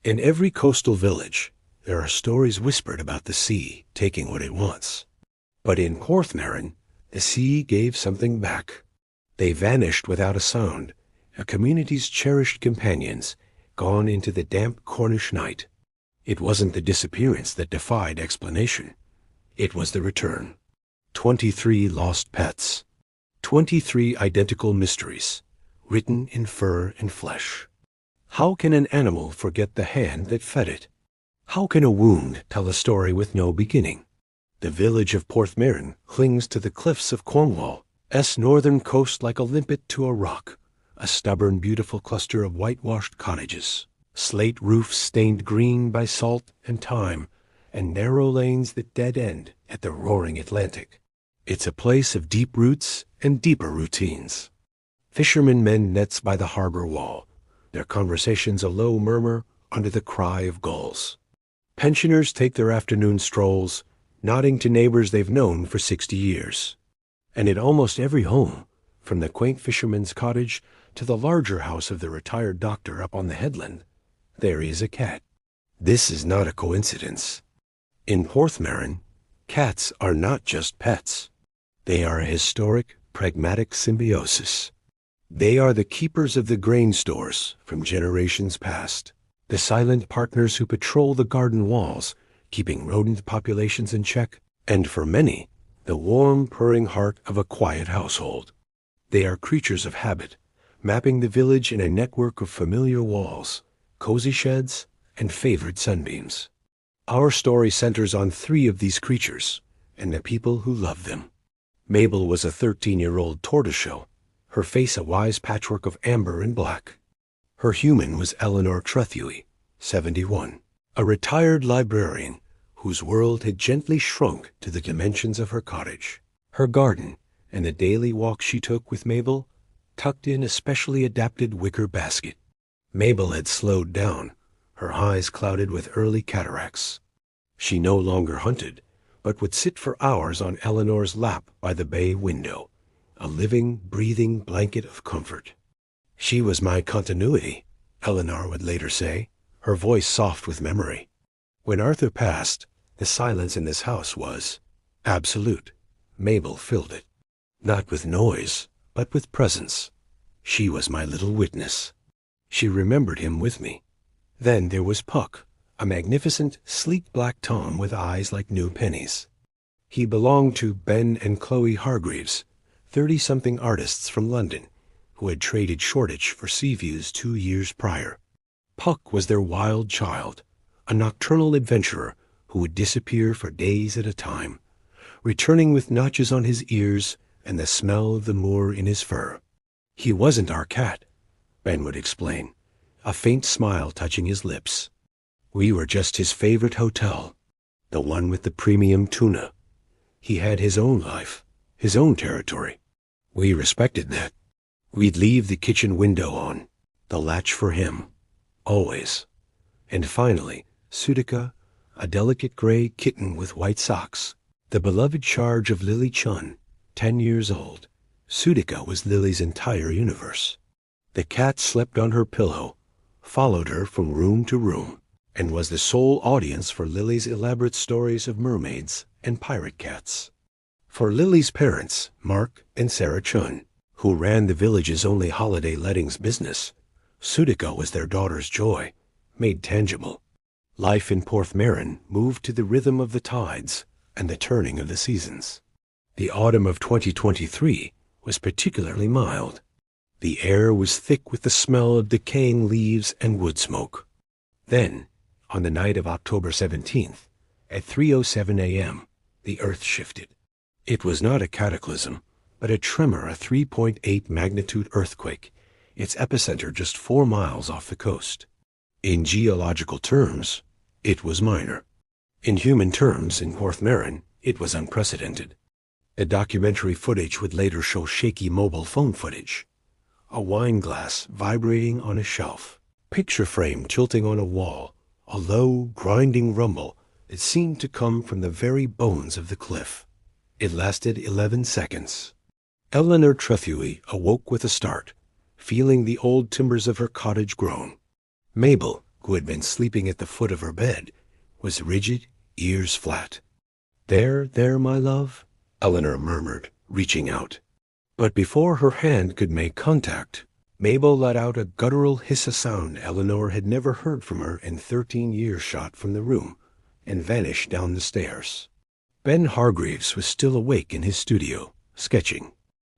In every coastal village, there are stories whispered about the sea taking what it wants. But in Porthmerryn, the sea gave something back. They vanished without a sound, a community's cherished companions, gone into the damp Cornish night. It wasn't the disappearance that defied explanation. It was the return. 23 lost pets. 23 identical mysteries, written in fur and flesh. How can an animal forget the hand that fed it? How can a wound tell a story with no beginning? The village of Porthmerryn clings to the cliffs of Cornwall's northern coast like a limpet to a rock, a stubborn, beautiful cluster of whitewashed cottages, slate roofs stained green by salt and time, and narrow lanes that dead end at the roaring Atlantic. It's a place of deep roots and deeper routines. Fishermen mend nets by the harbor wall, their conversations a low murmur under the cry of gulls. Pensioners take their afternoon strolls, nodding to neighbors they've known for 60 years. And in almost every home, from the quaint fisherman's cottage to the larger house of the retired doctor up on the headland, there is a cat. This is not a coincidence. In Porthmerryn, cats are not just pets. They are a historic, pragmatic symbiosis. They are the keepers of the grain stores from generations past, the silent partners who patrol the garden walls, keeping rodent populations in check, and for many, the warm, purring heart of a quiet household. They are creatures of habit, mapping the village in a network of familiar walls, cozy sheds, and favored sunbeams. Our story centers on 3 of these creatures and the people who love them. Mabel was a 13-year-old tortoiseshell, her face a wise patchwork of amber and black. Her human was Eleanor Trethewey, 71, a retired librarian whose world had gently shrunk to the dimensions of her cottage. Her garden, and the daily walk she took with Mabel, tucked in a specially adapted wicker basket. Mabel had slowed down, her eyes clouded with early cataracts. She no longer hunted, but would sit for hours on Eleanor's lap by the bay window, a living, breathing blanket of comfort. She was my continuity, Eleanor would later say, her voice soft with memory. When Arthur passed, the silence in this house was absolute. Mabel filled it, not with noise, but with presence. She was my little witness. She remembered him with me. Then there was Puck, a magnificent, sleek black tom with eyes like new pennies. He belonged to Ben and Chloe Hargreaves, 30-something artists from London, who had traded Shoreditch for sea views 2 years prior. Puck was their wild child, a nocturnal adventurer who would disappear for days at a time, returning with notches on his ears and the smell of the moor in his fur. He wasn't our cat, Ben would explain, a faint smile touching his lips. We were just his favorite hotel, the one with the premium tuna. He had his own life, his own territory. We respected that. We'd leave the kitchen window on, the latch for him, always. And finally, Sudica, a delicate gray kitten with white socks, the beloved charge of Lily Chun, 10 years old. Sudica was Lily's entire universe. The cat slept on her pillow, followed her from room to room, and was the sole audience for Lily's elaborate stories of mermaids and pirate cats. For Lily's parents, Mark and Sarah Chun, who ran the village's only holiday lettings business, Sudica was their daughter's joy, made tangible. Life in Porthmerryn moved to the rhythm of the tides and the turning of the seasons. The autumn of 2023 was particularly mild. The air was thick with the smell of decaying leaves and wood smoke. Then, on the night of October 17th, at 3:07 a.m., the earth shifted. It was not a cataclysm, but a tremor, a 3.8 magnitude earthquake, its epicenter just 4 miles off the coast. In geological terms, it was minor. In human terms, in Porthmerryn, it was unprecedented. The documentary footage would later show shaky mobile phone footage. A wine glass vibrating on a shelf, picture frame tilting on a wall, a low, grinding rumble that seemed to come from the very bones of the cliff. It lasted 11 seconds. Eleanor Trethewey awoke with a start, feeling the old timbers of her cottage groan. Mabel, who had been sleeping at the foot of her bed, was rigid, ears flat. "There, there, my love," Eleanor murmured, reaching out. But before her hand could make contact, Mabel let out a guttural hiss, a sound Eleanor had never heard from her in 13 years, shot from the room, and vanished down the stairs. Ben Hargreaves was still awake in his studio, sketching.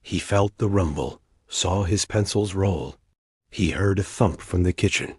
He felt the rumble, saw his pencils roll. He heard a thump from the kitchen.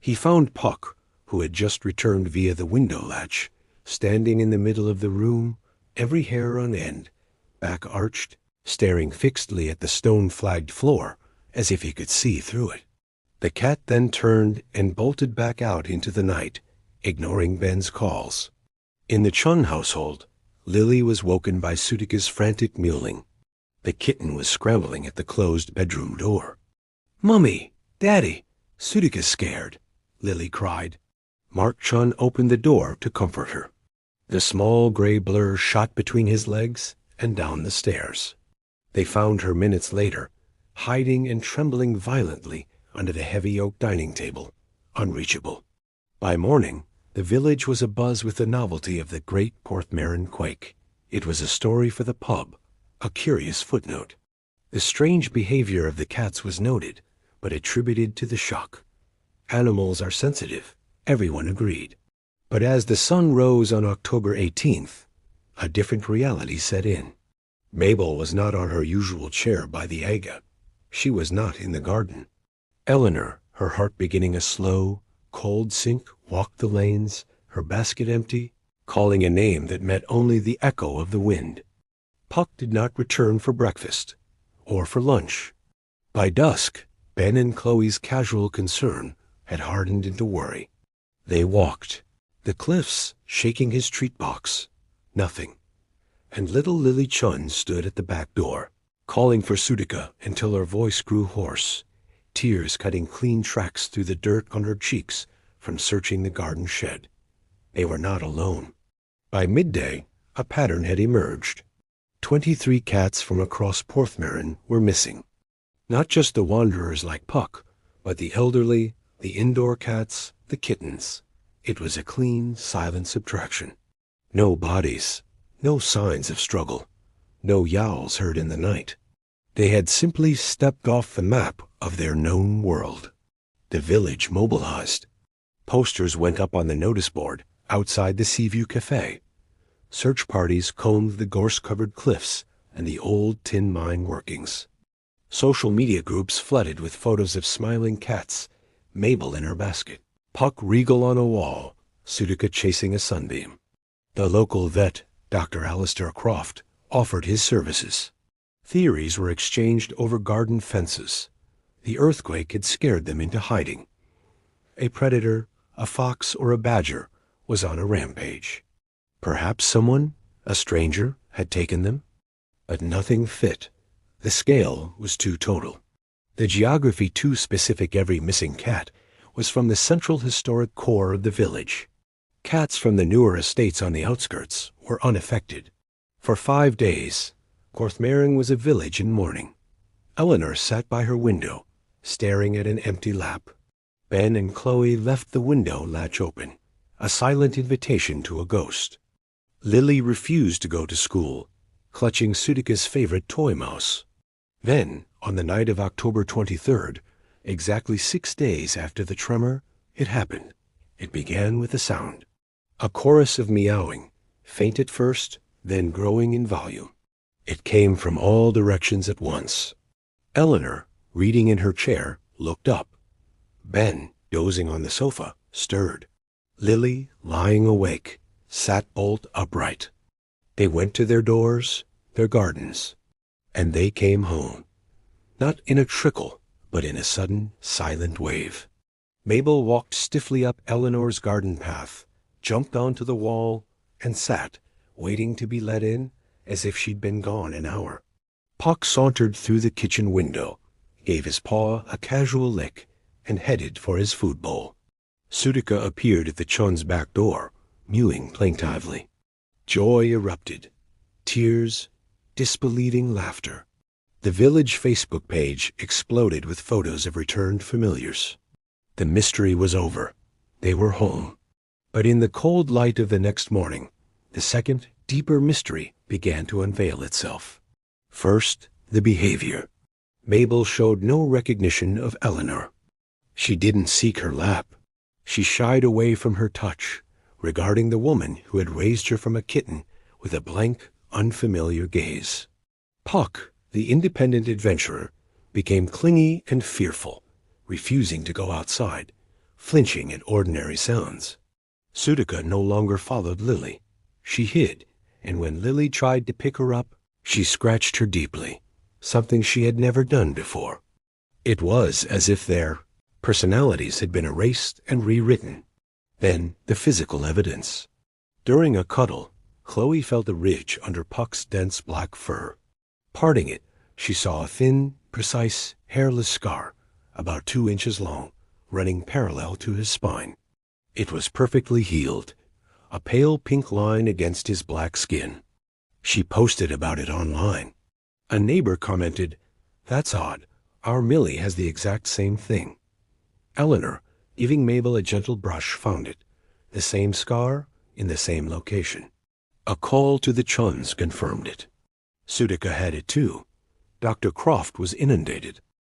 He found Puck, who had just returned via the window latch, standing in the middle of the room, every hair on end, back arched, staring fixedly at the stone-flagged floor, as if he could see through it. The cat then turned and bolted back out into the night, ignoring Ben's calls. In the Chun household, Lily was woken by Sutika's frantic mewling. The kitten was scrambling at the closed bedroom door. "Mummy! Daddy! Sutika's scared!" Lily cried. Mark Chun opened the door to comfort her. The small gray blur shot between his legs and down the stairs. They found her minutes later, hiding and trembling violently under the heavy oak dining table, unreachable. By morning, the village was abuzz with the novelty of the great Porthmerryn quake. It was a story for the pub, a curious footnote. The strange behavior of the cats was noted, but attributed to the shock. Animals are sensitive, everyone agreed. But as the sun rose on October 18th, a different reality set in. Mabel was not on her usual chair by the Aga. She was not in the garden. Eleanor, her heart beginning a slow, cold sink, walked the lanes, her basket empty, calling a name that met only the echo of the wind. Puck did not return for breakfast, or for lunch. By dusk, Ben and Chloe's casual concern had hardened into worry. They walked, the cliffs shaking his treat box. Nothing. And little Lily Chun stood at the back door, calling for Sutika until her voice grew hoarse, tears cutting clean tracks through the dirt on her cheeks from searching the garden shed. They were not alone. By midday, a pattern had emerged. 23 cats from across Porthmerryn were missing. Not just the wanderers like Puck, but the elderly, the indoor cats, the kittens. It was a clean, silent subtraction. No bodies, no signs of struggle, no yowls heard in the night. They had simply stepped off the map of their known world. The village mobilized. Posters went up on the notice board outside the Seaview Cafe. Search parties combed the gorse-covered cliffs and the old tin mine workings. Social media groups flooded with photos of smiling cats, Mabel in her basket, Puck regal on a wall, Sutika chasing a sunbeam. The local vet, Dr. Alistair Croft, offered his services. Theories were exchanged over garden fences. The earthquake had scared them into hiding. A predator, a fox or a badger, was on a rampage. Perhaps someone, a stranger, had taken them. But nothing fit. The scale was too total. The geography too specific. Every missing cat was from the central historic core of the village. Cats from the newer estates on the outskirts were unaffected. For 5 days, Porthmerryn was a village in mourning. Eleanor sat by her window, staring at an empty lap. Ben and Chloe left the window latch open, a silent invitation to a ghost. Lily refused to go to school, clutching Sutika's favorite toy mouse. Then, on the night of October 23rd, exactly 6 days after the tremor, it happened. It began with a sound. A chorus of meowing, faint at first, then growing in volume. It came from all directions at once. Eleanor, reading in her chair, looked up. Ben, dozing on the sofa, stirred. Lily, lying awake, sat bolt upright. They went to their doors, their gardens, and they came home. Not in a trickle, but in a sudden, silent wave. Mabel walked stiffly up Eleanor's garden path, jumped onto the wall, and sat, waiting to be let in, as if she'd been gone an hour. Puck sauntered through the kitchen window, gave his paw a casual lick, and headed for his food bowl. Sutika appeared at the Chun's back door, mewing plaintively. Joy erupted. Tears, disbelieving laughter. The village Facebook page exploded with photos of returned familiars. The mystery was over. They were home. But in the cold light of the next morning, the second, deeper mystery began to unveil itself. First, the behavior. Mabel showed no recognition of Eleanor. She didn't seek her lap. She shied away from her touch, regarding the woman who had raised her from a kitten with a blank, unfamiliar gaze. Puck, the independent adventurer, became clingy and fearful, refusing to go outside, flinching at ordinary sounds. Sudica no longer followed Lily. She hid, and when Lily tried to pick her up, she scratched her deeply, something she had never done before. It was as if their personalities had been erased and rewritten. Then the physical evidence. During a cuddle, Chloe felt a ridge under Puck's dense black fur. Parting it, she saw a thin, precise, hairless scar, about 2 inches long, running parallel to his spine. It was perfectly healed, a pale pink line against his black skin. She posted about it online. A neighbor commented, "That's odd. Our Millie has the exact same thing." Eleanor, giving Mabel a gentle brush, found it, the same scar in the same location. A call to the Chuns confirmed it. Sudica had it too. Dr. Croft was inundated.